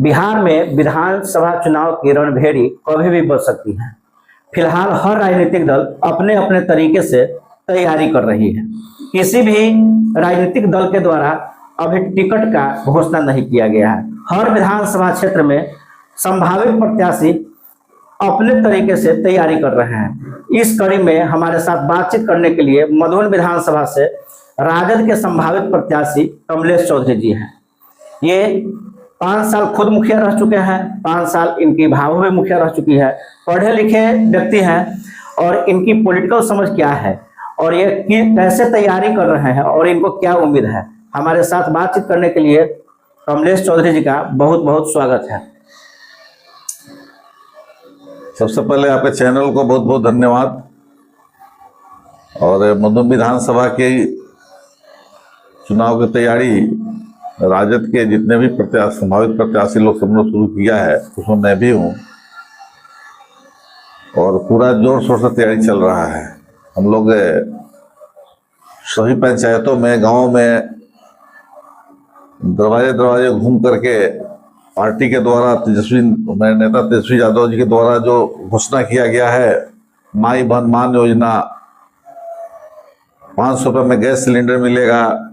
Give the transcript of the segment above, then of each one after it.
बिहार में विधानसभा चुनाव की रणभेड़ी कभी भी बच सकती है। फिलहाल हर राजनीतिक दल अपने अपने तरीके से तैयारी कर रही है। किसी भी राजनीतिक दल के द्वारा अभी टिकट का घोषणा नहीं किया गया है। हर विधानसभा क्षेत्र में संभावित प्रत्याशी अपने तरीके से तैयारी कर रहे हैं। इस कड़ी में हमारे साथ बातचीत करने के लिए मधुबन विधानसभा से राजद के संभावित प्रत्याशी कमलेश चौधरी जी हैं। ये 5 साल खुद मुखिया रह चुके हैं, 5 साल इनकी भाभो भी मुखिया रह चुकी है। पढ़े लिखे व्यक्ति हैं और इनकी पॉलिटिकल समझ क्या है और ये कैसे तैयारी कर रहे हैं और इनको क्या उम्मीद है। हमारे साथ बातचीत करने के लिए कमलेश चौधरी जी का बहुत बहुत स्वागत है। सबसे पहले आपके चैनल को बहुत बहुत धन्यवाद। और मधुबन विधानसभा के चुनाव की तैयारी राजद के जितने भी संभावित प्रत्याशी लोग सब लोग शुरू किया है, उसमें मैं भी हूँ और पूरा जोर शोर से तैयारी चल रहा है। हम लोग सभी पंचायतों में, गांवों में दरवाजे दरवाजे घूम करके पार्टी के द्वारा मेरे नेता तेजस्वी यादव जी के द्वारा जो घोषणा किया गया है, माई बहन मान योजना, 500 रुपये में गैस सिलेंडर मिलेगा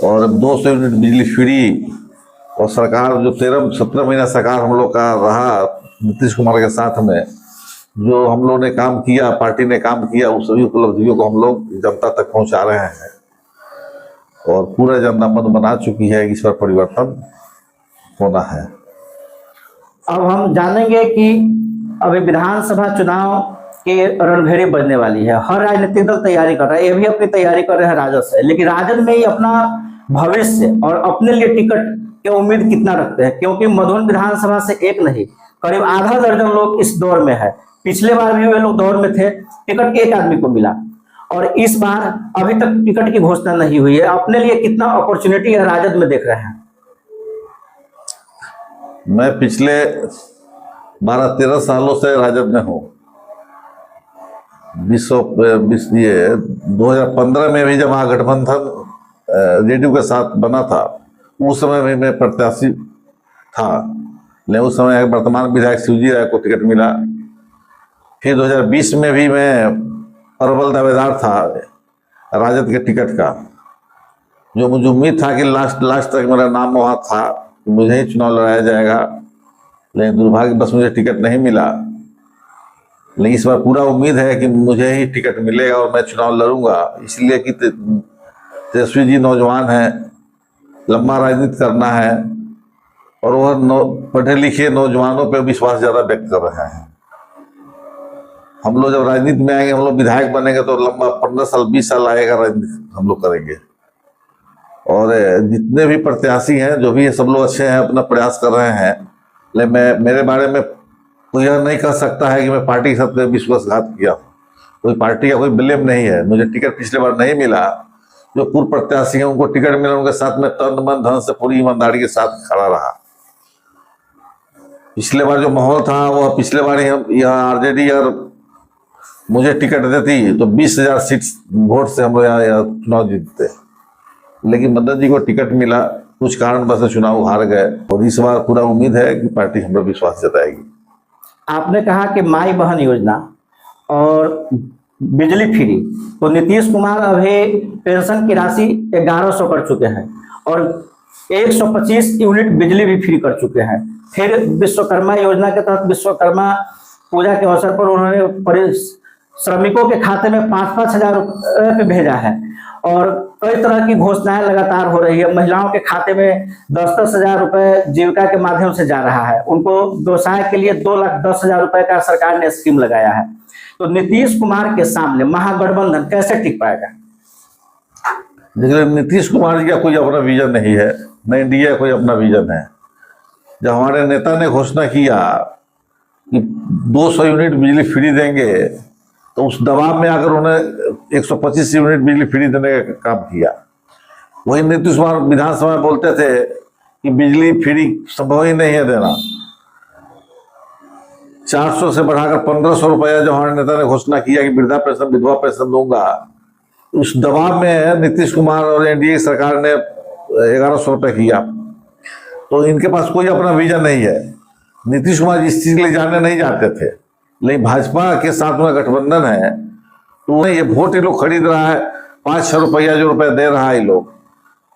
और 200 यूनिट बिजली फ्री, और सरकार जो 13-17 महीना सरकार हम लोग का रहा नीतीश कुमार के साथ में, जो हम लोग ने काम किया, पार्टी ने काम किया, उस सभी उपलब्धियों को हम लोग जनता तक पहुंचा रहे हैं और पूरा जनता मत बना चुकी है। इस पर परिवर्तन होना है। अब हम जानेंगे कि अभी विधानसभा चुनाव की रणभेड़ी बजने वाली है। हर राजनीतिक दल तैयारी कर रहा है, ये भी अपनी तैयारी कर रहे हैं राजद से, लेकिन राजद में ही अपना भविष्य और अपने लिए टिकट की उम्मीद कितना रखते हैं, क्योंकि मधुबन विधानसभा से एक नहीं करीब आधा दर्जन लोग इस दौर में है। पिछले बार भी वे लोग दौर में थे, टिकट एक आदमी को मिला और इस बार अभी तक टिकट की घोषणा नहीं हुई है। अपने लिए कितना अपॉर्चुनिटी है राजद में देख रहे हैं? मैं पिछले 12-13 सालों से राजद में हूँ। 2015 में भी जब महागठबंधन जेडीयू के साथ बना था, उस समय भी मैं प्रत्याशी था, लेकिन उस समय वर्तमान विधायक शिवजी राय को टिकट मिला। फिर 2020 में भी मैं प्रबल दावेदार था राजद के टिकट का, जो मुझे उम्मीद था कि लास्ट तक मेरा नाम वहाँ था, मुझे ही चुनाव लड़ाया जाएगा, लेकिन दुर्भाग्यवश मुझे टिकट नहीं मिला। लेकिन इस बार पूरा उम्मीद है कि मुझे ही टिकट मिलेगा और मैं चुनाव लड़ूंगा, इसलिए कि तेजस्वी जी नौजवान हैं, लंबा राजनीति करना है और वह पढ़े लिखे नौजवानों पर विश्वास ज़्यादा व्यक्त कर रहे हैं। हम लोग जब राजनीति में आएंगे, हम लोग विधायक बनेंगे तो लंबा 15 साल 20 साल आएगा राजनीति हम लोग करेंगे। और जितने भी प्रत्याशी हैं, जो भी है, सब लोग अच्छे हैं, अपना प्रयास कर रहे हैं। लेकिन मेरे बारे में कोई यह नहीं कह सकता है कि मैं पार्टी के साथ विश्वासघात किया। कोई पार्टी का कोई ब्लेम नहीं है। मुझे टिकट पिछले बार नहीं मिला, जो पूर्व प्रत्याशी हैं उनको टिकट मिला, उनके साथ में तन मन धन से पूरी ईमानदारी के साथ खड़ा रहा। पिछले बार जो माहौल था वह पिछले बार यह आरजेडी और मुझे टिकट देती तो 20,000 सीट वोट से हम लोग यहाँ चुनाव जीतते, लेकिन मदन जी को टिकट मिला, कुछ कारण बस चुनाव हार गए। और इस बार पूरा उम्मीद है कि पार्टी हम लोग विश्वास जताएगी। आपने कहा कि माई बहन योजना और बिजली फ्री, तो नीतीश कुमार अभी पेंशन की राशि 1100 कर चुके हैं और 125 यूनिट बिजली भी फ्री कर चुके हैं। फिर विश्वकर्मा योजना के तहत विश्वकर्मा पूजा के अवसर पर उन्होंने श्रमिकों के खाते में 5-5 हजार रुपये भेजा है और कई तरह की घोषणाएं लगातार हो रही है। महिलाओं के खाते में 10-10 हजार रुपये जीविका के माध्यम से जा रहा है। उनको व्यवसाय के लिए 2,10,000 रुपये का सरकार ने स्कीम लगाया है। तो नीतीश कुमार के सामने महागठबंधन कैसे टिक पाएगा? देखिए, नीतीश कुमार जी का कोई अपना विजन नहीं है, न एनडीए का कोई अपना विजन है। जब हमारे नेता ने घोषणा किया कि 200 यूनिट बिजली फ्री देंगे, तो उस दबाव में आकर उन्होंने 125 यूनिट बिजली फ्री देने का काम किया। वही नीतीश कुमार विधानसभा में बोलते थे कि बिजली फ्री संभव ही नहीं है देना। 400 से बढ़ाकर 1500 रुपया जो हमारे नेता ने घोषणा किया कि वृद्धा पेंशन, विधवा पेंशन दूंगा, उस दबाव में नीतीश कुमार और एनडीए सरकार ने 1100 रुपये किया। तो इनके पास कोई अपना विजन नहीं है। नीतीश कुमार इस चीज के लिए जाने नहीं जाते थे, लेकिन भाजपा के साथ में गठबंधन है तो उन्हें ये वोट ये लोग खरीद रहा है। 5-6 रुपया जो रुपया दे रहा है ये लोग,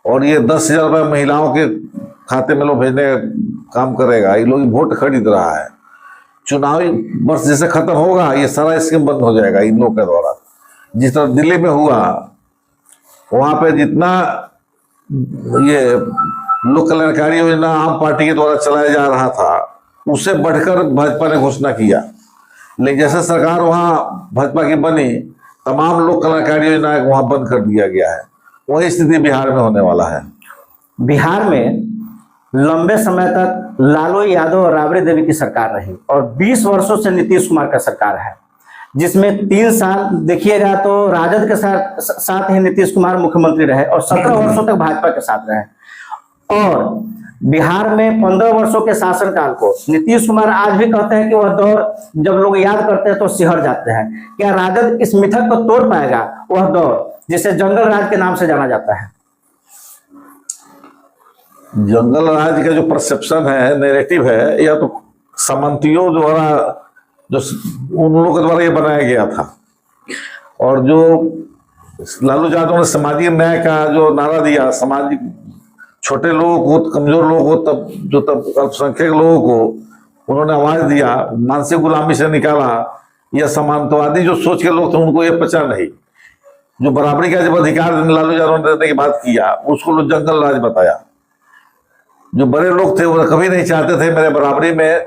और ये 10,000 रुपया महिलाओं के खाते में लोग भेजने का काम करेगा, ये लोग वोट खरीद रहा है। चुनावी वर्ष जैसे खत्म होगा ये सारा स्कीम बंद हो जाएगा इन लोग के द्वारा। जिस तरह दिल्ली में हुआ, वहां पे जितना ये लोक कल्याणकारी योजना आम पार्टी के द्वारा चलाया जा रहा था उससे बढ़कर भाजपा ने घोषणा किया, लेकिन जैसे सरकार वहां भाजपा की बनी तमाम लोक कल्याणकारी योजनाएं वहां बंद कर दिया गया है। वही स्थिति बिहार में होने वाला है। बिहार में लंबे समय तक लालू यादव और राबड़ी देवी की सरकार रही और 20 वर्षों से नीतीश कुमार का सरकार है, जिसमें 3 साल देखिएगा तो राजद के साथ ही नीतीश कुमार मुख्यमंत्री रहे और 17 वर्षों तक भाजपा के साथ रहे। और बिहार में 15 वर्षों के शासनकाल को नीतीश कुमार आज भी कहते हैं कि वह दौर जब लोग याद करते हैं तो सिहर जाते हैं। क्या राजद इस मिथक को तोड़ पाएगा? वह दौर जिसे जंगल राज के नाम से जाना जाता है। जंगल राज का जो परसेप्शन है, नैरेटिव है, या तो सामंतियों द्वारा जो उन लोगों के द्वारा ये बनाया गया था, और जो लालू यादव ने सामाजिक न्याय का जो नारा दिया, सामाजिक छोटे लोगों को, कमजोर लोगों को, तब अल्पसंख्यक लोगों को उन्होंने आवाज दिया, मानसिक गुलामी से निकाला। यह समानतावादी जो सोच के लोग थे उनको ये पचा नहीं। जो बराबरी का जब अधिकार लालू यादव ने देने की बात किया उसको लोग जंगल राज बताया। जो बड़े लोग थे वो कभी नहीं चाहते थे मेरे बराबरी में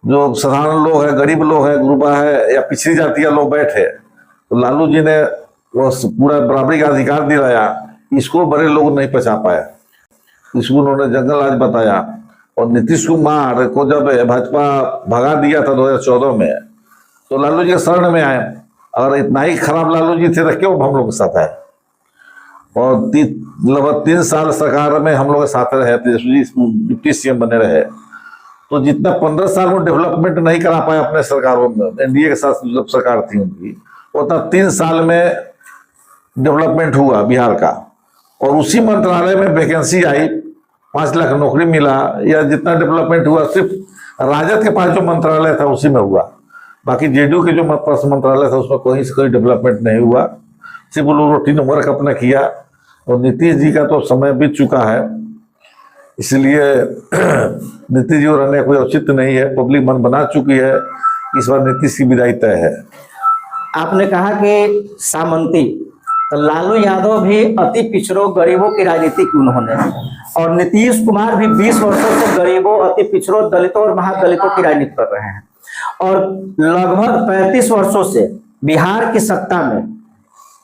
जो साधारण लोग हैं, गरीब लोग हैं, गुरबा है या पिछड़ी जाति के लोग बैठे, तो लालू जी ने वो पूरा बराबरी का अधिकार दिलाया। इसको बड़े लोग नहीं पचा पाए, इसको उन्होंने जंगल राज बताया। और नीतीश कुमार को जब भाजपा भगा दिया था 2014 में, तो लालू जी के शरण में आए। अगर इतना ही खराब लालू जी थे तो क्यों हम लोग के साथ आए? और लगभग 3 साल सरकार में हम लोग के साथ रहे, डिप्टी सीएम बने रहे। तो जितना 15 साल में डेवलपमेंट नहीं करा पाए अपने सरकारों में, एनडीए के साथ जब सरकार थी उनकी, उतना 3 साल में डेवलपमेंट हुआ बिहार का। और उसी मंत्रालय में वैकेंसी आई, 5 लाख नौकरी मिला, या जितना डेवलपमेंट हुआ सिर्फ राजद के पास जो मंत्रालय था उसी में हुआ। बाकी जेडीयू के जो मंत्रालय था उसमें कोई से कोई डेवलपमेंट नहीं हुआ, सिर्फ वो लोग रूटीन वर्क अपना किया। और नीतीश जी का तो समय बीत चुका है, इसलिए नीतीश जी रहने कोई औचित्य नहीं है। पब्लिक मन बना चुकी है, इस बार नीतीश की विदाई तय है। आपने कहा कि सामंती, तो लालू यादव भी अति पिछड़ों गरीबों की राजनीति की उन्होंने, और नीतीश कुमार भी 20 वर्षों से गरीबों, अति पिछड़ों, दलितों और महादलितों की राजनीति कर रहे हैं। और लगभग 35 वर्षों से बिहार की सत्ता में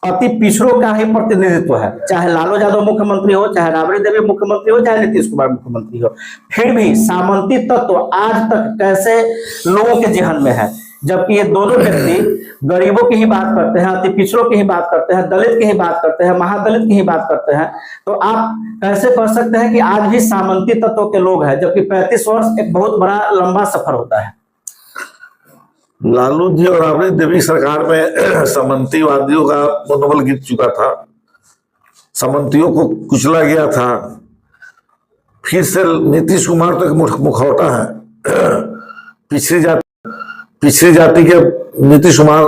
अति पिछड़ों का ही प्रतिनिधित्व है, चाहे लालू यादव मुख्यमंत्री हो, चाहे राबड़ी देवी मुख्यमंत्री हो, चाहे नीतीश कुमार मुख्यमंत्री हो। फिर भी सामंती तत्व आज तक कैसे लोगों के जेहन में है, जबकि ये दोनों व्यक्ति गरीबों की ही बात करते हैं, अति पिछड़ों की ही बात करते हैं, दलित की ही बात करते हैं, महादलित की ही बात करते हैं। तो आप कैसे कह सकते हैं कि आज भी सामंती तत्व के लोग हैं, जबकि 35 वर्ष एक बहुत बड़ा लंबा सफर होता है। लालू जी और राबड़ी देवी सरकार में सामंतीवादियों का मनोबल गिर चुका था, सामंतियों को कुचला गया था। फिर से नीतीश कुमार तो एक मुखौटा है, पिछड़ी जाति के नीतीश कुमार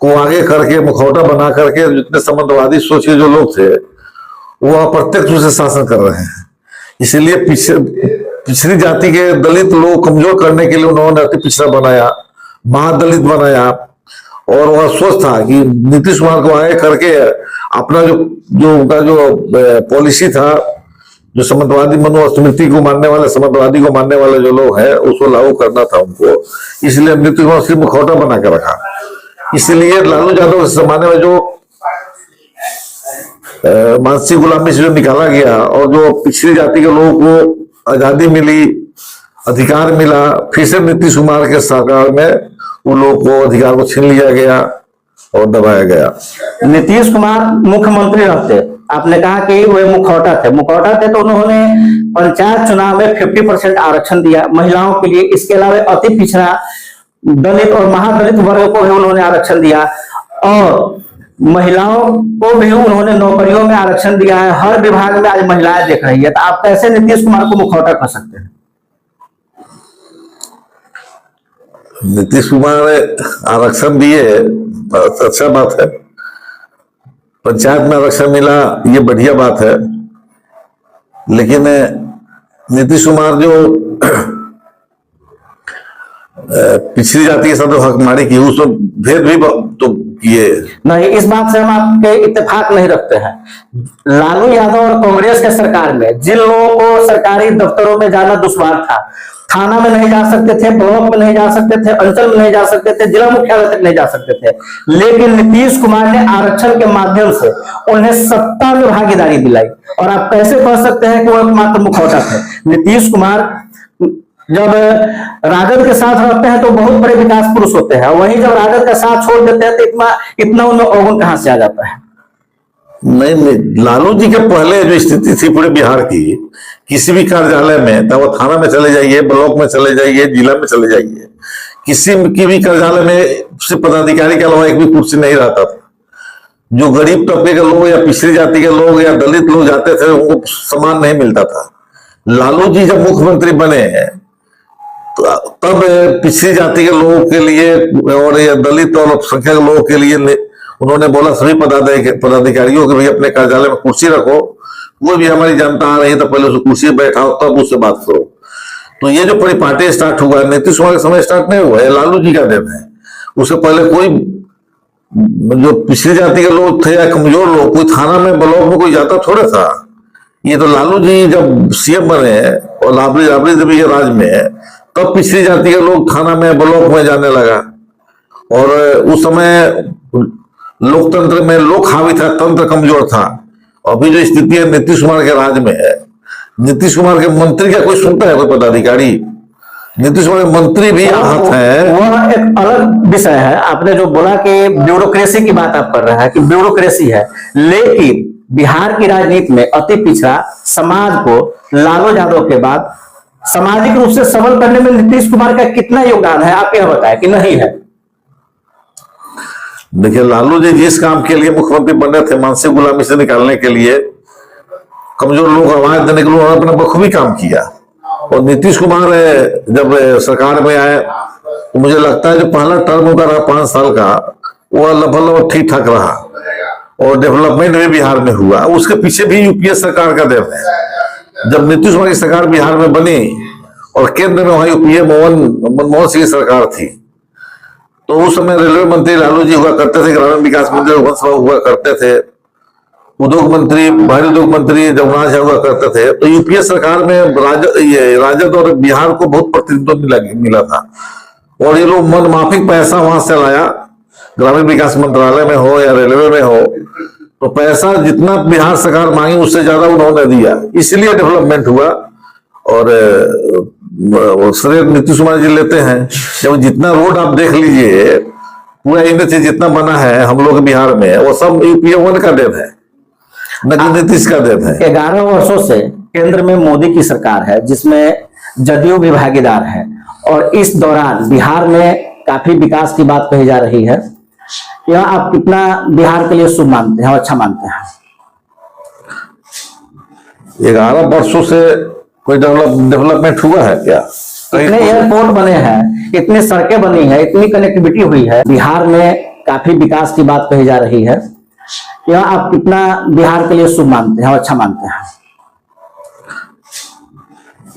को आगे करके मुखौटा बना करके जितने सामंतवादी सोच के जो लोग थे वो अप्रत्यक्ष रूप से शासन कर रहे हैं। इसलिए पिछड़ी जाति के दलित लोग कमजोर करने के लिए उन्होंने अति पिछड़ा बनाया, महादलित बनाया। और वह सोच था कि नीतीश कुमार को आगे करके अपना जो उनका जो पॉलिसी था, जो सामंतवादी मनुस्मृति को मानने वाले, सामंतवादी को मानने वाले जो लोग हैं उसको लागू करना था उनको। इसलिए नीतीश कुमार सिर्फ मुखौटा बना के रखा। इसलिए लालू यादव के जमाने में जो मानसिक गुलामी से जो निकाला गया और जो पिछड़ी जाति के लोगों को आजादी मिली, अधिकार मिला, फिर से नीतीश कुमार के सरकार में उन लोगों को अधिकार को छीन लिया गया और दबाया गया। नीतीश कुमार मुख्यमंत्री रहते, आपने कहा कि वे मुखौटा थे तो उन्होंने पंचायत चुनाव में 50% आरक्षण दिया महिलाओं के लिए। इसके अलावा अति पिछड़ा दलित और महादलित वर्ग को भी उन्होंने आरक्षण दिया। और महिलाओं को भी उन्होंने नौकरियों में आरक्षण दिया है, हर विभाग में आज महिलाएं देख रही है, तो आप कैसे नीतीश कुमार को मुखौटा कर सकते हैं? नीतीश कुमार ने आरक्षण दिए, अच्छा बात है। पंचायत में आरक्षण मिला, ये बढ़िया बात है। लेकिन नीतीश कुमार जो पिछड़ी जाति के साथ हकमारी की, उसमें भेद भी तो किए नहीं। इस बात से हम आपके इत्तेफाक नहीं रखते हैं। लालू यादव और कांग्रेस के सरकार में जिन लोगों को सरकारी दफ्तरों में जाना दुश्वार था, थाना में नहीं जा सकते थे, ब्लॉक में नहीं जा सकते थे, अंचल में नहीं जा सकते थे, जिला मुख्यालय तक नहीं जा सकते थे, लेकिन नीतीश कुमार ने आरक्षण के माध्यम से उन्हें सत्ता में भागीदारी दिलाई। और आप कैसे कह सकते हैं कि वो एकमात्र मुखौटा थे? नीतीश कुमार जब राजद के साथ रहते हैं तो बहुत बड़े विकास पुरुष होते हैं, वहीं जब राजद का साथ छोड़ देते हैं तो इतना उनमें अवगुण कहां से आ जाता है? नहीं, लालू जी के पहले जो स्थिति थी पूरे बिहार की, किसी भी कार्यालय में, तो वो थाना में चले जाइए, ब्लॉक में चले जाइए, जिला में चले जाइए, किसी की भी कार्यालय में सिर्फ पदाधिकारी के अलावा एक भी कुर्सी नहीं रहता था। जो गरीब तबके के लोग या पिछड़ी जाति के लोग या दलित लोग जाते थे, उनको सम्मान नहीं मिलता था। लालू जी जब मुख्यमंत्री बने तब पिछड़ी जाति के लोगों के लिए और या दलित और अल्पसंख्यक लोगों के लिए उन्होंने बोला सभी पदाधिकारियों के भी अपने कार्यालय में कुर्सी रखो, कोई भी हमारी जनता आ रही है तो पहले उस कुर्सी बैठाओ, तब उससे बात करो। तो ये जो परिपाटी स्टार्ट हुआ, नीतीश कुमार के समय स्टार्ट नहीं हुआ है, लालू जी का देन है। उससे पहले कोई जो पिछड़ी जाति के लोग थे या कमजोर लोग, कोई थाना में ब्लॉक में कोई जाता थोड़ा था। ये तो लालू जी जब सीएम बने और राबड़ी देवी के राज में, तब पिछड़ी जाति के लोग थाना में ब्लॉक में जाने लगा। और उस समय लोकतंत्र में लोक हावी था, तंत्र कमजोर था। अभी जो स्थिति है नीतीश कुमार के राज में है, नीतीश कुमार के मंत्री का कोई सुनता है? कोई पदाधिकारी? नीतीश कुमार के मंत्री भी आहत है। वह एक अलग विषय है। आपने जो बोला कि ब्यूरोक्रेसी की बात आप कर रहे हैं कि ब्यूरोक्रेसी है, लेकिन बिहार की राजनीति में अति पिछड़ा समाज को लालू यादव के बाद सामाजिक रूप से सबल करने में नीतीश कुमार का कितना योगदान है, आप यह बताएं कि नहीं है? देखिए, लालू जी जिस काम के लिए मुख्यमंत्री बने थे, मानसिक गुलामी से निकालने के लिए, कमजोर लोगों को आवाज देने के लिए, उन्होंने अपना बखूबी काम किया। और नीतीश कुमार जब सरकार में आए तो मुझे लगता है जो पहला टर्म उनका रहा 5 साल का, वो लगभग ठीक ठाक रहा और डेवलपमेंट भी बिहार में हुआ। उसके पीछे भी यूपीए सरकार का देन है। जब नीतीश कुमार की सरकार बिहार में बनी और केंद्र में वहां यूपीए मनमोहन सिंह की सरकार थी, तो उस समय रेलवे मंत्री लालू जी हुआ करते थे, ग्रामीण विकास मंत्री हुआ करते थे, उद्योग मंत्री, भारी उद्योग मंत्री जमुनाथ झा हुआ करते थे। तो यूपीए सरकार में राजद और बिहार को बहुत प्रतिनिधित्व मिला था। और ये लोग मन माफिक पैसा वहां से लाया, ग्रामीण विकास मंत्रालय में हो या रेलवे में हो, तो पैसा जितना बिहार सरकार मांगी उससे ज्यादा उन्होंने दिया, इसलिए डेवलपमेंट हुआ। और श्रेय नीतीश कुमार जी लेते हैं। जब जितना रोड आप देख लीजिए, पूरा इंडिया से जितना बना है हम लोग बिहार में, वो सब यूपीए 1 का देन है, न कि नीतीश का देन है। 11 वर्षों से केंद्र में मोदी की सरकार है, जिसमें जदयू भी भागीदार है, और इस दौरान बिहार में काफी विकास की बात कही जा रही है। यह आप कितना बिहार के लिए शुभ मानते हैं और अच्छा मानते हैं? 11 वर्षों से कोई डेवलपमेंट हुआ है क्या? इतने एयरपोर्ट बने हैं, इतनी सड़कें बनी है, इतनी कनेक्टिविटी हुई है, बिहार में काफी विकास की बात कही जा रही है। यह आप कितना बिहार के लिए शुभ मानते हैं और अच्छा मानते हैं?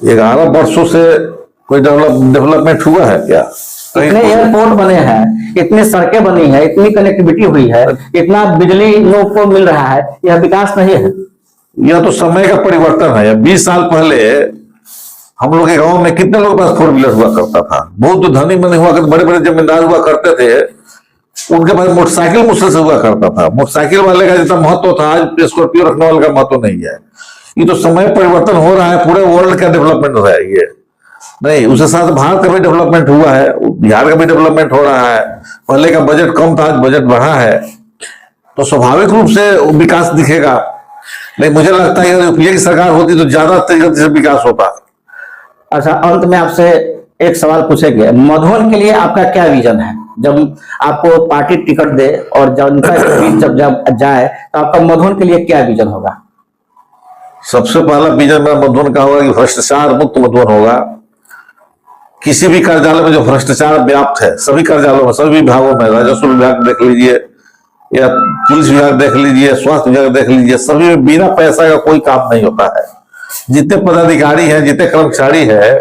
11 वर्षों से कोई डेवलपमेंट हुआ है क्या? इतने एयरपोर्ट बने हैं, इतनी सड़कें बनी है, इतनी कनेक्टिविटी हुई है, इतना बिजली लोग को मिल रहा है, यह विकास नहीं है? यह तो समय का परिवर्तन है। 20 साल पहले हम लोग के गांव में कितने लोग पास 4 व्हीलर हुआ करता था? बहुत तो धनी मनी हुआ करते, बड़े बड़े जमींदार हुआ करते थे, उनके पास मोटरसाइकिल मुश्किल से हुआ करता था। मोटरसाइकिल वाले का जितना महत्व था, आज स्कॉर्पियो रखने वाले का महत्व नहीं है। ये तो समय परिवर्तन हो रहा है, पूरे वर्ल्ड का डेवलपमेंट हो रहा है। ये नहीं, उसके साथ भारत का भी डेवलपमेंट हुआ है, बिहार का भी डेवलपमेंट हो रहा है। पहले का बजट कम था, आज बजट बढ़ा है, तो स्वाभाविक रूप से विकास दिखेगा। नहीं, मुझे लगता है यूपीए की सरकार होती तो ज्यादा तेजी से विकास होता। अच्छा, अंत में आपसे एक सवाल पूछेंगे, मधुबन के लिए आपका क्या विजन है? जब आपको पार्टी टिकट दे और जनता के बीच जब जब जाए तो आपका मधुबन के लिए क्या विजन होगा? सबसे पहला विजन मेरा मधुबन का होगा कि भ्रष्टाचार मुक्त मधुबन होगा। किसी भी कार्यालय में जो भ्रष्टाचार व्याप्त है, सभी कार्यालयों में, सभी विभागों में, राजस्व विभाग देख लीजिए या पुलिस विभाग देख लीजिए, स्वास्थ्य विभाग देख लीजिए, सभी में बिना पैसा का कोई काम नहीं होता है। जितने पदाधिकारी हैं, जितने कर्मचारी है,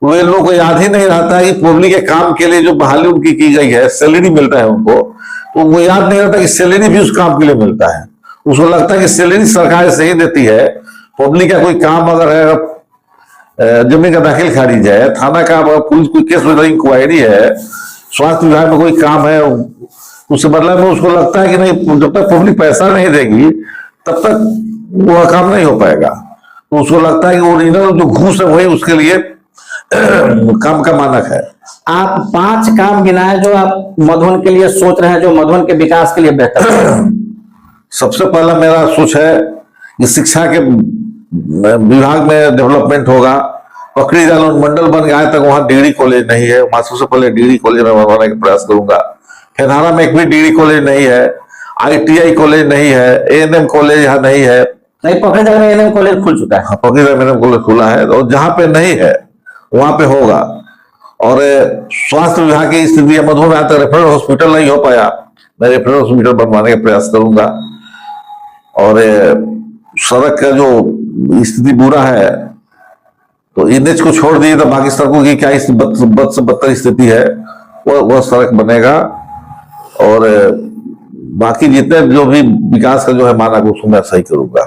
वे लोगों को याद ही नहीं रहता है कि पब्लिक के काम के लिए जो बहाली उनकी की गई है, सैलरी मिलता है उनको, तो वो याद नहीं रहता कि सैलरी भी उस काम के लिए मिलता है। उसको लगता है कि सैलरी सरकार से ही देती है। पब्लिक का कोई काम अगर है, जमीन का दाखिल खारिज है, थाना का पुलिस कोई केस वगैरह इंक्वायरी है, स्वास्थ्य विभाग में कोई काम है, उससे बदला में उसको लगता है कि नहीं, जब तक पब्लिक पैसा नहीं देगी तब तक वह काम नहीं हो पाएगा। तो उसको लगता है कि ओरिजिनल जो घूस है वही उसके लिए काम का मानक है। आप 5 काम गिनाए जो आप मधुबन के लिए सोच रहे हैं, जो मधुबन के विकास के लिए बेहतर है। सबसे पहला मेरा सोच है कि शिक्षा के विभाग में डेवलपमेंट होगा। पकड़ी जाल मंडल बन गया है तक वहां डिग्री कॉलेज नहीं है, वहां सबसे पहले डिग्री कॉलेज में बनवाने का प्रयास करूंगा। फेधारा में एक भी डिग्री कॉलेज नहीं है, ITI कॉलेज नहीं है, ANM कॉलेज यहाँ नहीं है। नहीं, पकड़े जाल में ANM कॉलेज खुल चुका है। हाँ, पकड़ी जाल में ANM कॉलेज खुला है, और जहां पे नहीं है वहां पे होगा। और स्वास्थ्य विभाग की स्थिति मधुबन में आज तक रेफरल हॉस्पिटल नहीं हो पाया, मैं रेफरल हॉस्पिटल बनवाने का प्रयास करूंगा। और सड़क का जो स्थिति बुरा है, तो NH को छोड़ दिए तो बाकी सड़कों की क्या बद से बदतर स्थिति है, वह सड़क बनेगा। और बाकी जितने जो भी विकास का जो है मानक उसको मैं सही करूंगा।